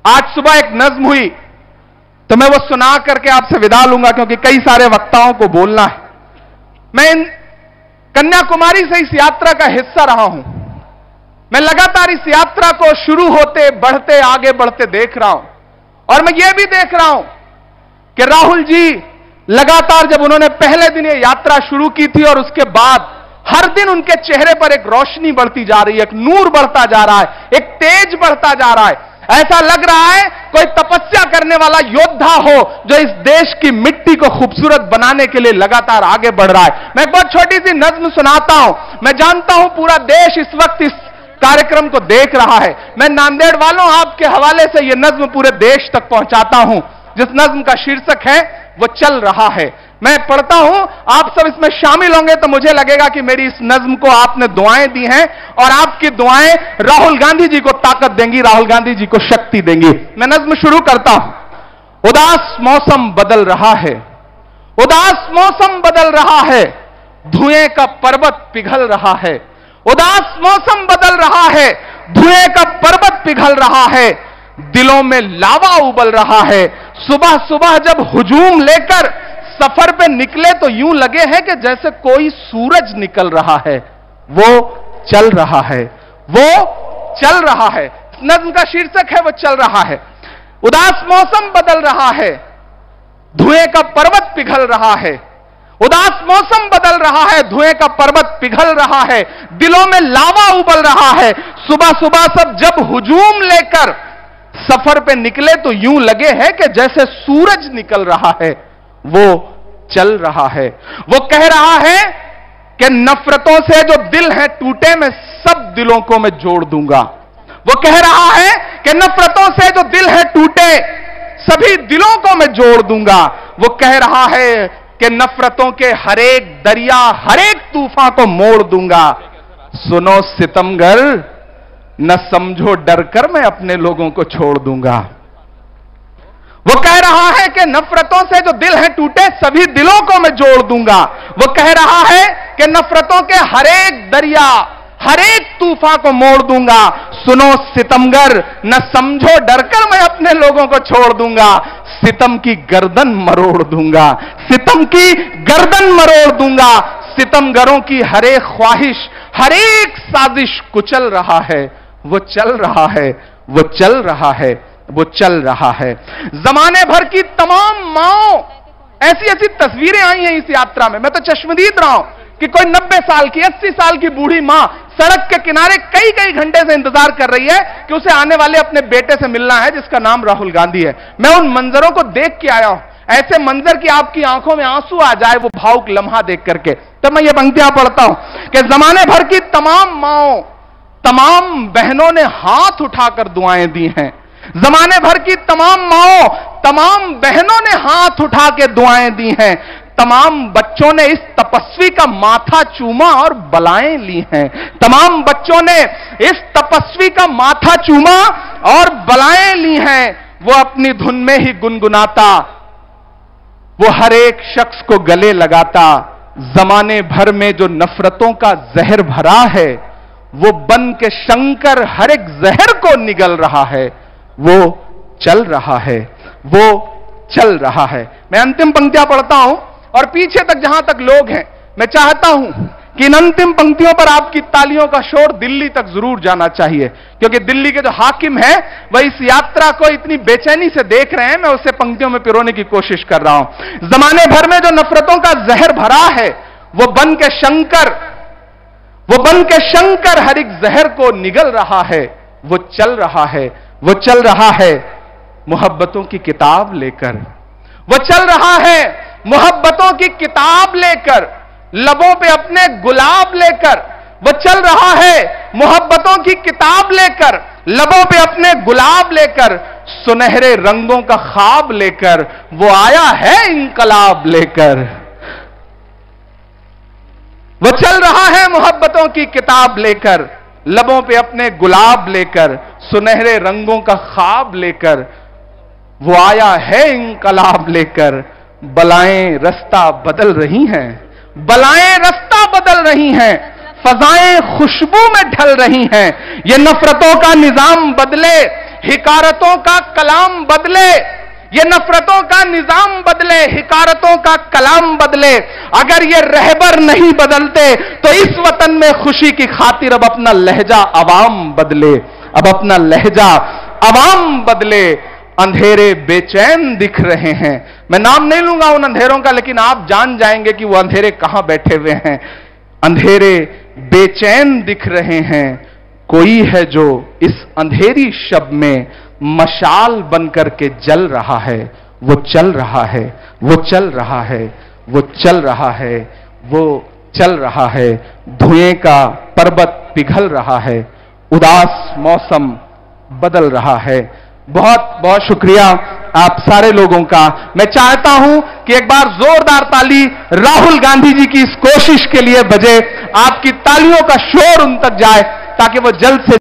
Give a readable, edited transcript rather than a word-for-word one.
आज सुबह एक नज्म हुई तो मैं वो सुना करके आपसे विदा लूंगा, क्योंकि कई सारे वक्ताओं को बोलना है। मैं कन्याकुमारी से इस यात्रा का हिस्सा रहा हूं। मैं लगातार इस यात्रा को शुरू होते बढ़ते आगे बढ़ते देख रहा हूं, और मैं ये भी देख रहा हूं कि राहुल जी लगातार जब उन्होंने पहले दिन ये यात्रा शुरू की थी और उसके बाद हर दिन उनके चेहरे पर एक रोशनी बढ़ती जा रही है, एक नूर बढ़ता जा रहा है, एक तेज बढ़ता जा रहा है। ऐसा लग रहा है कोई तपस्या करने वाला योद्धा हो जो इस देश की मिट्टी को खूबसूरत बनाने के लिए लगातार आगे बढ़ रहा है। मैं एक बहुत छोटी सी नज्म सुनाता हूं। मैं जानता हूं पूरा देश इस वक्त इस कार्यक्रम को देख रहा है। मैं नांदेड़ वालों आपके हवाले से यह नज्म पूरे देश तक पहुंचाता हूं, जिस नज्म का शीर्षक है वो चल रहा है। मैं पढ़ता हूं, आप सब इसमें शामिल होंगे तो मुझे लगेगा कि मेरी इस नज्म को आपने दुआएं दी हैं, और आपकी दुआएं राहुल गांधी जी को ताकत देंगी, राहुल गांधी जी को शक्ति देंगी। मैं नज्म शुरू करता हूं। उदास मौसम बदल रहा है, उदास मौसम बदल रहा है, धुएं का पर्वत पिघल रहा है। उदास मौसम बदल रहा है, धुएं का पर्वत पिघल रहा है, दिलों में लावा उबल रहा है। सुबह सुबह जब हुजूम लेकर सफर पे निकले तो यूं लगे हैं कि जैसे कोई सूरज निकल रहा है। वो चल रहा है, वो चल रहा है। नज्म का शीर्षक है वो चल रहा है। उदास मौसम बदल रहा है, धुएं का पर्वत पिघल रहा है। उदास मौसम बदल रहा है, धुएं का पर्वत पिघल रहा है, दिलों में लावा उबल रहा है। सुबह सुबह सब जब हुजूम लेकर सफर पे निकले तो यूं लगे हैं कि जैसे सूरज निकल रहा है। वो चल रहा है। वो कह रहा है कि नफरतों से जो दिल है टूटे, मैं सब दिलों को मैं जोड़ दूंगा। वो कह रहा है कि नफरतों से जो दिल है टूटे, सभी दिलों को मैं जोड़ दूंगा। वो कह रहा है कि नफरतों के हर एक दरिया, हर एक तूफान को मोड़ दूंगा। सुनो सितमगर, न समझो डर कर मैं अपने लोगों को छोड़ दूंगा। वो कह रहा है कि नफरतों से जो दिल है टूटे, सभी दिलों को मैं जोड़ दूंगा। वो कह रहा है कि नफरतों के हर एक दरिया, हर एक तूफान को मोड़ दूंगा। सुनो सितमगर, न समझो डर कर मैं अपने लोगों को छोड़ दूंगा। सितम की गर्दन मरोड़ दूंगा, सितम की गर्दन मरोड़ दूंगा। सितमगरों की हर एक ख्वाहिश, हर एक साजिश कुचल रहा है। वो चल रहा है, वो चल रहा है, वो चल रहा है। जमाने भर की तमाम माओ, ऐसी ऐसी तस्वीरें आई हैं इस यात्रा में। मैं तो चश्मदीद रहा हूं कि कोई 90 साल की, 80 साल की बूढ़ी मां सड़क के किनारे कई कई घंटे से इंतजार कर रही है कि उसे आने वाले अपने बेटे से मिलना है, जिसका नाम राहुल गांधी है। मैं उन मंजरों को देख के आया हूं, ऐसे मंजर की आपकी आंखों में आंसू आ जाए वो भावुक लम्हा देख करके। तब मैं ये पंक्तियां पढ़ता हूं कि जमाने भर की तमाम माओ, तमाम बहनों ने हाथ उठाकर दुआएं दी हैं। जमाने भर की तमाम माओ, तमाम बहनों ने हाथ उठा के दुआएं दी हैं। तमाम बच्चों ने इस तपस्वी का माथा चूमा और बलाएं ली हैं। तमाम बच्चों ने इस तपस्वी का माथा चूमा और बलाएं ली हैं। वो अपनी धुन में ही गुनगुनाता, वो हर एक शख्स को गले लगाता। जमाने भर में जो नफरतों का जहर भरा है, वो बन के शंकर हर एक जहर को निगल रहा है। वो चल रहा है, वो चल रहा है। मैं अंतिम पंक्तियां पढ़ता हूं, और पीछे तक जहां तक लोग हैं, मैं चाहता हूं कि इन अंतिम पंक्तियों पर आपकी तालियों का शोर दिल्ली तक जरूर जाना चाहिए, क्योंकि दिल्ली के जो हाकिम है वह इस यात्रा को इतनी बेचैनी से देख रहे हैं। मैं उसे पंक्तियों में पिरोने की कोशिश कर रहा हूं। जमाने भर में जो नफरतों का जहर भरा है, वो बन के शंकर, वो बन के शंकर हर एक जहर को निगल रहा है। वो चल रहा है, वो चल रहा है मोहब्बतों की किताब लेकर। वो चल रहा है मोहब्बतों की किताब लेकर, लबों पे अपने गुलाब लेकर। वो चल रहा है मोहब्बतों की किताब लेकर, लबों पे अपने गुलाब लेकर, सुनहरे रंगों का ख्वाब लेकर। वो आया है इंकलाब लेकर। वो चल रहा है मोहब्बतों की किताब लेकर, लबों पे अपने गुलाब लेकर, सुनहरे रंगों का ख्वाब लेकर। वो आया है इंकलाब लेकर। बलाएं रास्ता बदल रही हैं, बलाएं रास्ता बदल रही हैं, फजाएं खुशबू में ढल रही हैं। ये नफरतों का निजाम बदले, हिकारतों का कलाम बदले, ये नफरतों का निजाम बदले, हिकारतों का कलाम बदले। अगर ये रहबर नहीं बदलते तो इस वतन में खुशी की खातिर अब अपना लहजा अवाम बदले, अब अपना लहजा अवाम बदले। अंधेरे बेचैन दिख रहे हैं, मैं नाम नहीं लूंगा उन अंधेरों का, लेकिन आप जान जाएंगे कि वो अंधेरे कहां बैठे हुए हैं। अंधेरे बेचैन दिख रहे हैं, कोई है जो इस अंधेरी शब में मशाल बनकर के जल रहा है, वो चल रहा है, वो चल रहा है, वो चल रहा है, वो चल रहा है। धुएं का पर्वत पिघल रहा है, उदास मौसम बदल रहा है। बहुत बहुत शुक्रिया आप सारे लोगों का। मैं चाहता हूं कि एक बार जोरदार ताली राहुल गांधी जी की इस कोशिश के लिए बजे, आपकी तालियों का शोर उन तक जाए ताकि वो जल्द से